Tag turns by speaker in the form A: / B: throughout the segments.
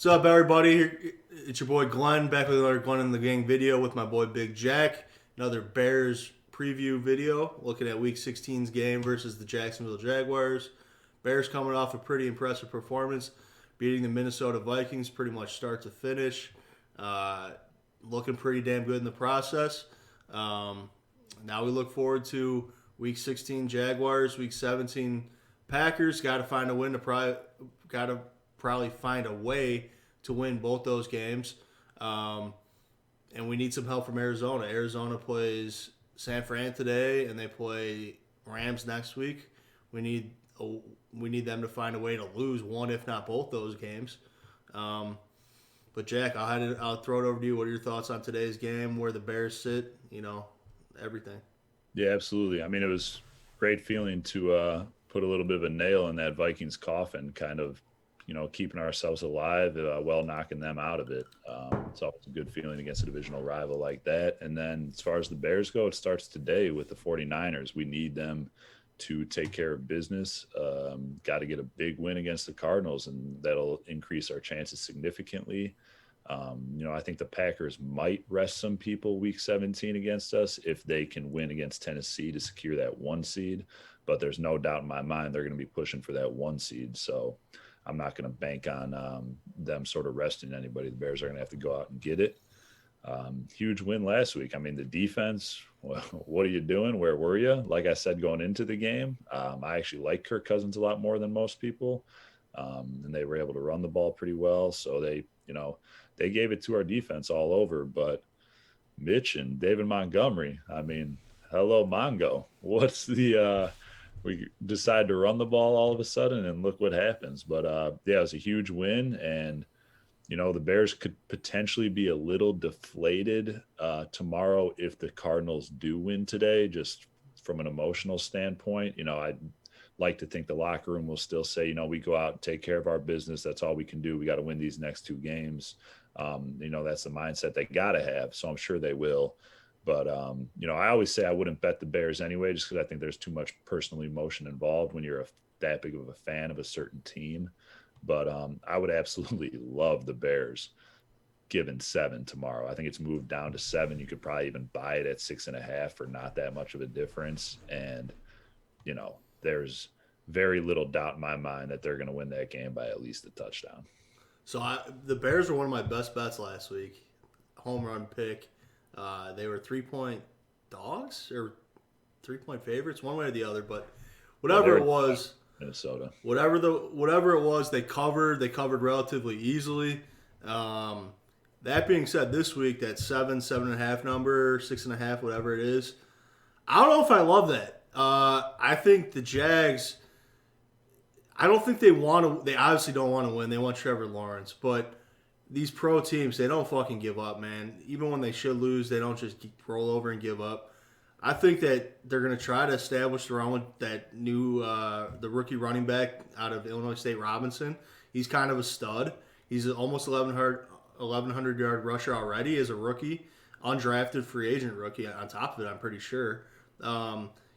A: What's up, everybody? It's your boy Glenn back with another Glenn in the Gang video with my boy Big Jack. Another Bears preview video looking at Week 16's game versus the Jacksonville Jaguars. Bears coming off a pretty impressive performance, beating the Minnesota Vikings pretty much start to finish. Looking pretty damn good in the process. Now we look forward to Week 16 Jaguars, Week 17 Packers. Got to find a win to probably find a way to win both those games. And we need some help from Arizona. Arizona plays San Fran today, and they play Rams next week. We need them to find a way to lose one, if not both, those games. But Jack, I'll throw it over to you. What are your thoughts on today's game? Where the Bears sit? Everything.
B: Yeah, absolutely. I mean, it was great feeling to put a little bit of a nail in that Vikings coffin, kind of, keeping ourselves alive while knocking them out of it. It's always a good feeling against a divisional rival like that. And then as far as the Bears go, it starts today with the 49ers. We need them to take care of business. Got to get a big win against the Cardinals, and that'll increase our chances significantly. I think the Packers might rest some people week 17 against us if they can win against Tennessee to secure that 1 seed. But there's no doubt in my mind they're going to be pushing for that 1 seed. So I'm not going to bank on them sort of resting anybody. The Bears are going to have to go out and get it. Huge win last week. I mean, the defense, well, what are you doing? Where were you? Like I said, going into the game, I actually like Kirk Cousins a lot more than most people. And they were able to run the ball pretty well. So they gave it to our defense all over. But Mitch and David Montgomery, I mean, hello, Mongo. What's we decide to run the ball all of a sudden, and look what happens. But, it was a huge win. And, the Bears could potentially be a little deflated tomorrow if the Cardinals do win today, just from an emotional standpoint. I'd like to think the locker room will still say, we go out and take care of our business. That's all we can do. We got to win these next 2 games. That's the mindset they got to have. So I'm sure they will. But, I always say I wouldn't bet the Bears anyway, just because I think there's too much personal emotion involved when you're that big of a fan of a certain team. But I would absolutely love the Bears given 7 tomorrow. I think it's moved down to 7. You could probably even buy it at 6.5 for not that much of a difference. And, there's very little doubt in my mind that they're going to win that game by at least a touchdown.
A: So the Bears were one of my best bets last week. Home run pick. They were 3-point dogs or 3-point favorites, one way or the other. But whatever it was,
B: Minnesota.
A: Whatever it was, they covered. They covered relatively easily. That being said, this week that 7.5 number, 6.5, whatever it is, I don't know if I love that. I think the Jags. I don't think they want to. They obviously don't want to win. They want Trevor Lawrence, but these pro teams, they don't fucking give up, man. Even when they should lose, they don't just roll over and give up. I think that they're going to try to establish the run with that new, the rookie running back out of Illinois State, Robinson. He's kind of a stud. He's almost 1,100 yard rusher already as a rookie, undrafted free agent rookie. On top of it, I'm pretty sure.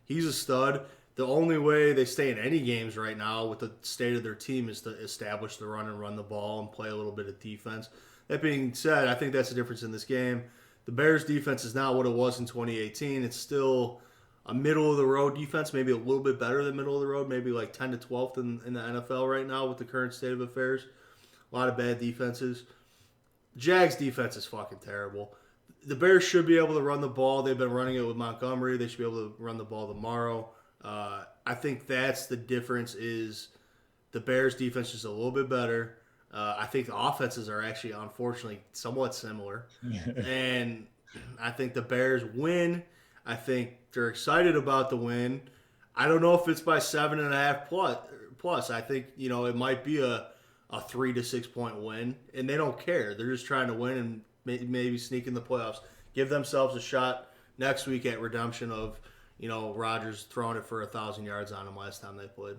A: He's a stud. The only way they stay in any games right now with the state of their team is to establish the run and run the ball and play a little bit of defense. That being said, I think that's the difference in this game. The Bears' defense is not what it was in 2018. It's still a middle-of-the-road defense, maybe a little bit better than middle-of-the-road, maybe like 10 to 12th in the NFL right now with the current state of affairs. A lot of bad defenses. Jags' defense is fucking terrible. The Bears should be able to run the ball. They've been running it with Montgomery. They should be able to run the ball tomorrow. I think that's the difference is the Bears' defense is a little bit better. I think the offenses are actually, unfortunately, somewhat similar. And I think the Bears win. I think they're excited about the win. I don't know if it's by 7.5 plus. I think, it might be a 3 to 6 point win. And they don't care. They're just trying to win and maybe sneak in the playoffs. Give themselves a shot next week at redemption of, Rodgers throwing it for 1,000 yards on him last time they played.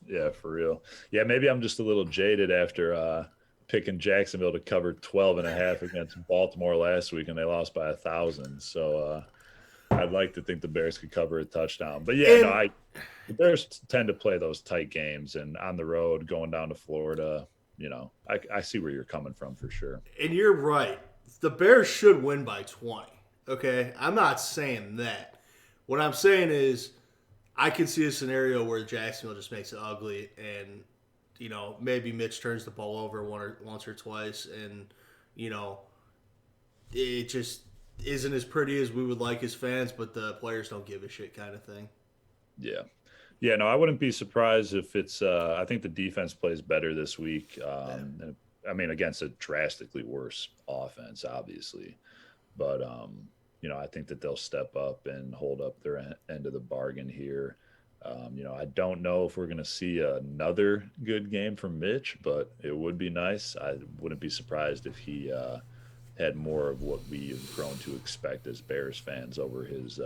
B: Yeah, for real. Yeah, maybe I'm just a little jaded after picking Jacksonville to cover 12.5 against Baltimore last week, and they lost by 1,000. So I'd like to think the Bears could cover a touchdown. But the Bears tend to play those tight games, and on the road, going down to Florida, I see where you're coming from for sure.
A: And you're right. The Bears should win by 20. Okay? I'm not saying that. What I'm saying is I can see a scenario where Jacksonville just makes it ugly and, maybe Mitch turns the ball over once or twice and, it just isn't as pretty as we would like as fans, but the players don't give a shit kind of thing.
B: Yeah. Yeah, no, I wouldn't be surprised if it's. I think the defense plays better this week. And, I mean, against a drastically worse offense, obviously, but I think that they'll step up and hold up their end of the bargain here. I don't know if we're going to see another good game from Mitch, but it would be nice. I wouldn't be surprised if he had more of what we have grown to expect as Bears fans over his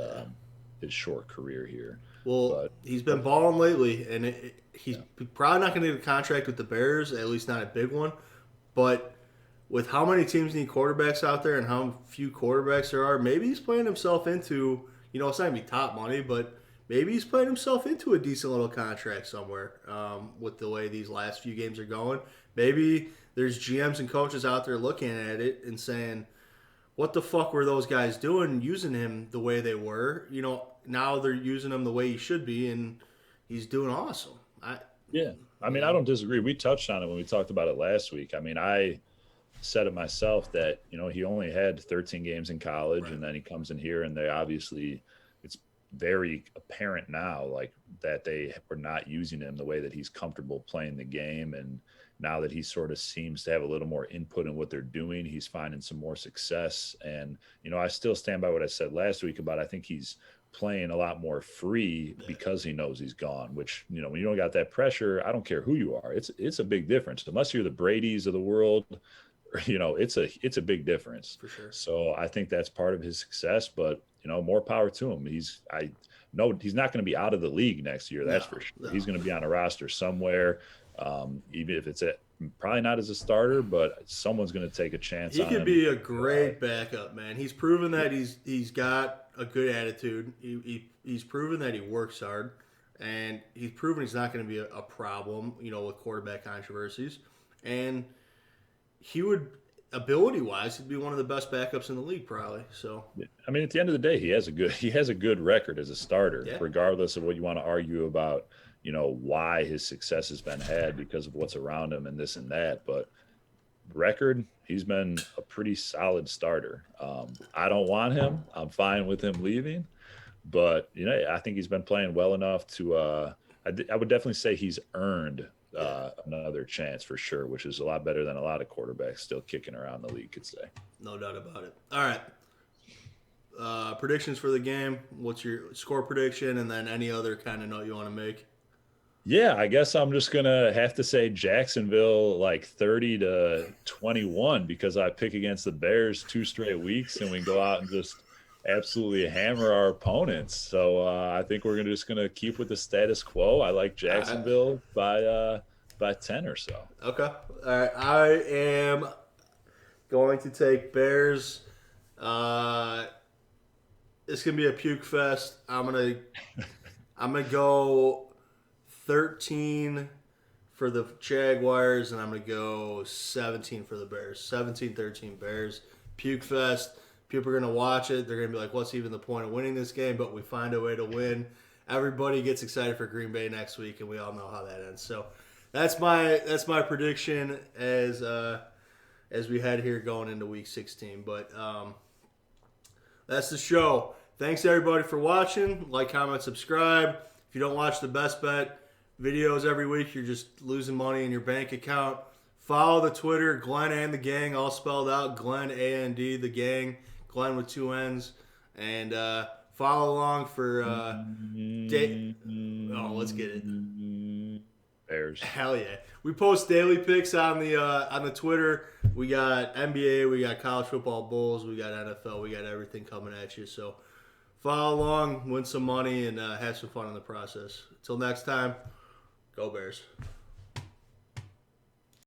B: short career here.
A: Well,
B: But
A: he's been balling lately, and he's probably not going to get a contract with the Bears, at least not a big one. But with how many teams need quarterbacks out there and how few quarterbacks there are, maybe he's playing himself into, it's not going to be top money, but maybe he's playing himself into a decent little contract somewhere with the way these last few games are going. Maybe there's GMs and coaches out there looking at it and saying, what the fuck were those guys doing using him the way they were? Now they're using him the way he should be, and he's doing awesome.
B: yeah, I mean, I don't disagree. We touched on it when we talked about it last week. I mean, I said it myself that, he only had 13 games in college,
A: Right.
B: and then he comes in here, and they obviously, it's very apparent now, like, that they were not using him the way that he's comfortable playing the game. And now that he sort of seems to have a little more input in what they're doing, he's finding some more success. And, I still stand by what I said last week about I think he's playing a lot more free because he knows he's gone, which, when you don't got that pressure, I don't care who you are. It's a big difference. Unless you're the Bradys of the world, it's a big difference.
A: For sure.
B: So I think that's part of his success, but more power to him. He's not going to be out of the league next year. That's for sure.
A: No.
B: He's going to be on a roster somewhere. Even if it's probably not as a starter, but someone's going to take a chance.
A: He
B: on
A: could
B: him.
A: be a great backup, man. He's proven that he's got a good attitude. He's proven that he works hard, and he's proven he's not going to be a problem, with quarterback controversies. And he would, ability-wise, he'd be one of the best backups in the league, probably. So,
B: I mean, at the end of the day, he has a good record as a starter,
A: Yeah.
B: regardless of what you want to argue about. Why his success has been had because of what's around him and this and that. But record, he's been a pretty solid starter. I don't want him. I'm fine with him leaving. But, I think he's been playing well enough to I would definitely say he's earned another chance for sure, which is a lot better than a lot of quarterbacks still kicking around the league could say.
A: no doubt about it. All right. Predictions for the game. What's your score prediction, and then any other kind of note you want to make?
B: Yeah, I guess I'm just going to have to say Jacksonville like 30-21 because I pick against the Bears 2 straight weeks and we go out and just absolutely hammer our opponents. So I think we're just going to keep with the status quo. I like Jacksonville by 10 or so.
A: Okay. All right. I am going to take Bears. It's gonna be a puke fest. I'm gonna go 13 for the Jaguars, and I'm going to go 17 for the Bears. 17-13 Bears. Puke fest. People are going to watch it. They're going to be like, what's even the point of winning this game? But we find a way to win. Everybody gets excited for Green Bay next week, and we all know how that ends. So that's my prediction as we head here going into Week 16. But that's the show. Thanks, everybody, for watching. Like, comment, subscribe. If you don't watch the Best Bet videos every week, you're just losing money in your bank account. Follow the Twitter, Glenn and the Gang, all spelled out. Glenn, A-N-D, the Gang. Glenn with 2 N's. And follow along for let's get it.
B: Bears.
A: Hell yeah. We post daily picks on the Twitter. We got NBA, we got college football Bulls, we got NFL, we got everything coming at you. So follow along, win some money, and have some fun in the process. Until next time, go Bears.